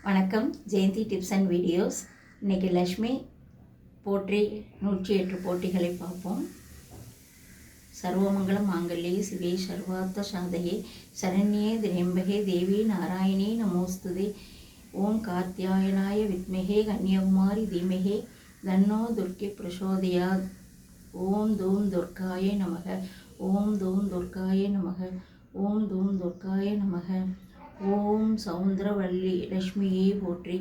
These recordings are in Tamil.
வணக்கம். Jayanthi tips and videos. இன்றைக்கி லக்ஷ்மி போற்றி 108 போட்டிகளை பார்ப்போம். சர்வமங்கல மாங்கல்யே சிவே சர்வார்த்த சாதகே சரண்யே திரியம்பகே தேவி நாராயணி நமோஸ்துதே. ஓம் கார்த்தியாயனாய வித்மகே கன்யாகுமாரி தீமகே தன்னோ துர்க்கி பிரசோதயாத். ஓம் தூம் துர்காய நமக. ஓம் தூம் துர்காய நமக. ஓம் தூம் துர்காய நமக. ஓம் சௌந்தரவல்லி லக்ஷ்மியே போற்றி.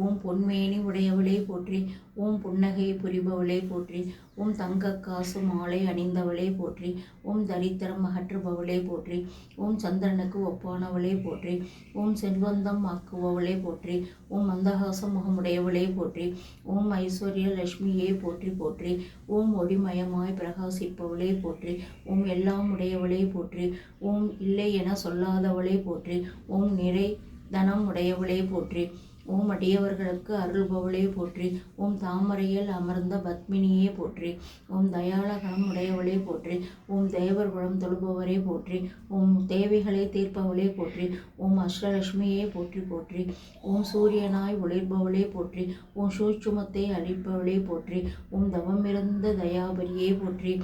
ஓம் பொன்மேனி உடையவளே போற்றி. ஓம் புன்னகை புரிபவளே போற்றி. ஓம் தங்க காசு மாலை அணிந்தவளே போற்றி. ஓம் தரித்திரம் அகற்றுபவளே போற்றி. ஓம் சந்திரனுக்கு ஒப்பானவளே போற்றி. ஓம் செல்வந்தம் ஆக்குபவளே போற்றி. ஓம் மந்தகாச முகமுடையவளே போற்றி. ஓம் ஐஸ்வர்ய லக்ஷ்மியே போற்றி போற்றி. ஓம் ஒளிமயமாய் பிரகாசிப்பவளே போற்றி. ஓம் எல்லாம் உடையவளே போற்றி. ஓம் இல்லை என சொல்லாதவளே போற்றி. ஓம் நிறை தனம் உடையவளே போற்றி. ஓம் அடியவர்களுக்கு அருள்பவளே போற்றி. ஓம் தாமரையில் அமர்ந்த பத்மினியே போற்றி. ஓம் தயாளகணம் உடையவளே போற்றி. ஓம் தேவர்குலம் தொழுபவரே போற்றி. ஓம் தேவைகளை தீர்ப்பவளே போற்றி. ஓம் அஷ்டலட்சுமியே போற்றி போற்றி. ஓம் சூரியனாய் ஒளிர்பவளே போற்றி. ஓம் சூட்சுமத்தை அழிப்பவளே போற்றி. ஓம் தவமிருந்த தயாபரியே போற்றி.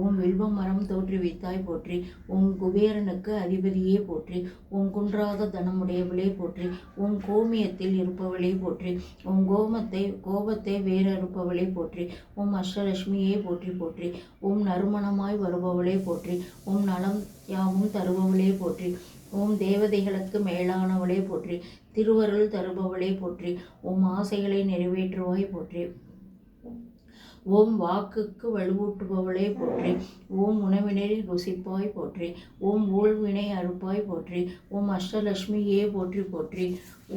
ஓம் வில்வ மரம் தோற்றுவித்தாய் போற்றி. ஓம் குபேரனுக்கு அதிபதியே போற்றி. ஓம் குன்றாத தனமுடையவளே போற்றி. ஓம் கோமியத்தில் இருப்பவளே போற்றி. ஓம் கோபத்தை வேறறுப்பவளே போற்றி. ஓம் அஷ்டலட்சுமியே போற்றி போற்றி. ஓம் நறுமணமாய் வருபவளே போற்றி. ஓம் நலம் யாவும் தருபவளே போற்றி. ஓம் தேவதைகளுக்கு மேலானவளே போற்றி. திருவருள் தருபவளே போற்றி. ஓம் ஆசைகளை நிறைவேற்றுவாய் போற்றி. ஓம் வாக்குக்கு வலுவூட்டுபவளே போற்றி. ஓம் உணவினை ருசிப்பாய் போற்றி. ஓம் ஊழ்வினை அறுப்பாய் போற்றி. ஓம் அஷ்டலட்சுமியே போற்றி போற்றி.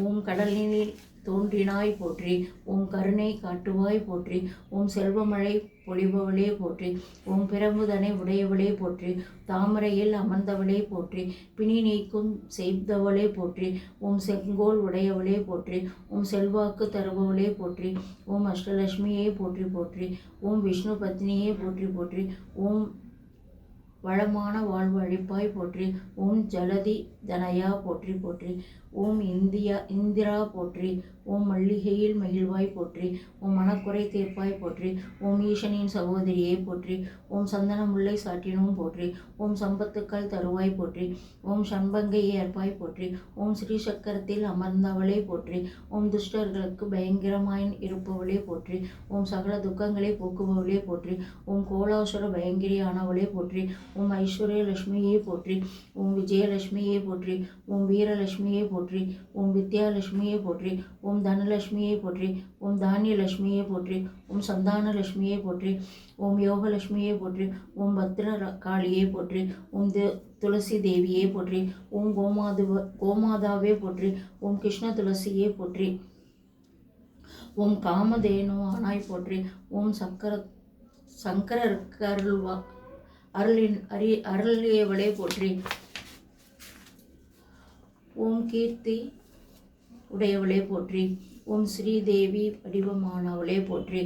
ஓம் கடலினில் தோன்றினாய் போற்றி. ஓம் கருணை காட்டுவாய் போற்றி. ஓம் செல்வமழை பொழிபவளே போற்றி. ஓம் பிரமுதனை உடையவளே போற்றி. தாமரையில் அமர்ந்தவளே போற்றி. பிணி நீக்கும் செய்தவளே போற்றி. ஓம் செங்கோல் உடையவளே போற்றி. ஓம் செல்வாக்கு தருபவளே போற்றி. ஓம் அஷ்டலட்சுமியே போற்றி போற்றி. ஓம் விஷ்ணு பத்னியே போற்றி போற்றி. ஓம் வளமான வாழ்வு அழிப்பாய் போற்றி. ஓம் ஜலதி தனயா போற்றி போற்றி. ஓம் இந்திரா போற்றி. ஓம் மல்லிகையில் மகிழ்வாய் போற்றி. ஓம் மனக்குறை தீர்ப்பாய் போற்றி. ஓம் ஈசனின் சகோதரியே போற்றி. ஓம் சந்தன முல்லை சாற்றினும் போற்றி. ஓம் சம்பத்துக்கள் தருவாய் போற்றி. ஓம் சண்பங்கையை ஏற்பாய் போற்றி. ஓம் ஸ்ரீ சக்கரத்தில் அமர்ந்தவளே போற்றி. ஓம் துஷ்டர்களுக்கு பயங்கரமாய் இருப்பவளே போற்றி. ஓம் சகல துக்கங்களை போக்குபவளே போற்றி. ஓம் கோலாசுர பயங்கரியானவளே போற்றி. ஓம் ஐஸ்வர்ய லட்சுமியே போற்றி. ஓம் விஜயலட்சுமியே போற்றி. ஓம் வீரலட்சுமியே போற்றி. ஓம் வித்யாலட்சுமியே போற்றி. ஓம் தனலட்சுமியே போற்றி. ஓம் தானியலட்சுமியே போற்றி. ஓம் சந்தானலட்சுமியே போற்றி. ஓம் யோகலட்சுமியே போற்றி. ஓம் பத்ர காளியே போற்றி. ஓம் துளசி தேவியே போற்றி. ஓம் கோமாதாவே போற்றி. ஓம் கிருஷ்ண துளசியே போற்றி. ஓம் காமதேனு ஆனாய் போற்றி. ஓம் சங்கரருக்கு அருளியவளே போற்றி. ஓம் கீர்த்தி உடையவளே போற்றி. ஓம் ஸ்ரீதேவி வடிவமானவளே போற்றி.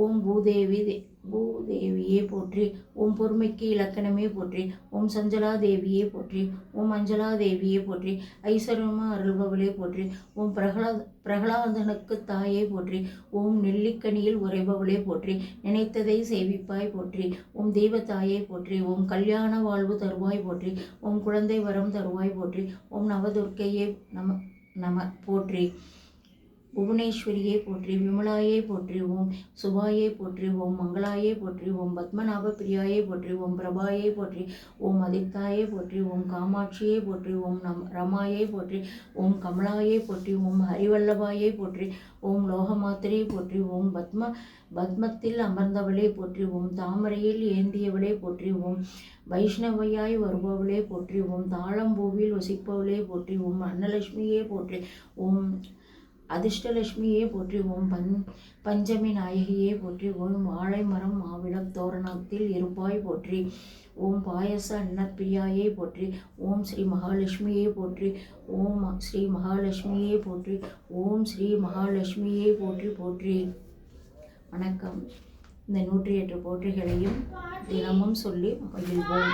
ஓம் பூதேவியே போற்றி. ஓம் பொறுமைக்கு இலக்கணமே போற்றி. ஓம் சஞ்சலா தேவியே போற்றி. ஓம் அஞ்சலா தேவியே போற்றி. ஐஸ்வர்யமா அருள்பவளே போற்றி. ஓம் பிரகலாதனுக்கு தாயே போற்றி. ஓம் நெல்லிக்கனியில் உறைபவளே போற்றி. நினைத்ததை சேவிப்பாய் போற்றி. ஓம் தெய்வத்தாயே போற்றி. ஓம் கல்யாண வாழ்வு தருவாய் போற்றி. ஓம் குழந்தை வரம் தருவாய் போற்றி. ஓம் நவதுர்க்கையே நம போற்றி. புவனேஸ்வரியே போற்றி. விமலாயே போற்றி. ஓம் சுபாயே போற்றி. ஓம் மங்களாயே போற்றி. ஓம் பத்மநாப பிரியாயே போற்றி. ஓம் பிரபாயே போற்றி. ஓம் அதித்தாயே போற்றி. ஓம் காமாட்சியே போற்றி. ஓம் ரமாயே போற்றி. ஓம் கமலாயே போற்றி. ஓம் ஹரிவல்லபாயே போற்றி. ஓம் லோகமாத்திரையே போற்றி. ஓம் பத்மத்தில் அமர்ந்தவளே போற்றி. ஓம் தாமரையில் ஏந்தியவளே போற்றி. ஓம் வைஷ்ணவையாய் வருபவளே போற்றி. ஓம் தாழம்பூவில் வசிப்பவளே போற்றி. ஓம் அன்னலட்சுமியே போற்றி. ஓம் அதிர்ஷ்டலட்சுமியே போற்றி. ஓம் பஞ்சமி நாயகியே போற்றி. ஓம் வாழை மரம் மாவிளம் தோரணத்தில் இருப்பாய் போற்றி. ஓம் பாயச அன்னப்பிரியாயே போற்றி. ஓம் ஸ்ரீ மகாலட்சுமியே போற்றி. ஓம் ஸ்ரீ மகாலட்சுமியே போற்றி. ஓம் ஸ்ரீ மகாலட்சுமியே போற்றி போற்றி. வணக்கம். இந்த 108 போற்றிகளையும் தினமும் சொல்லி மகிழ்வோம்.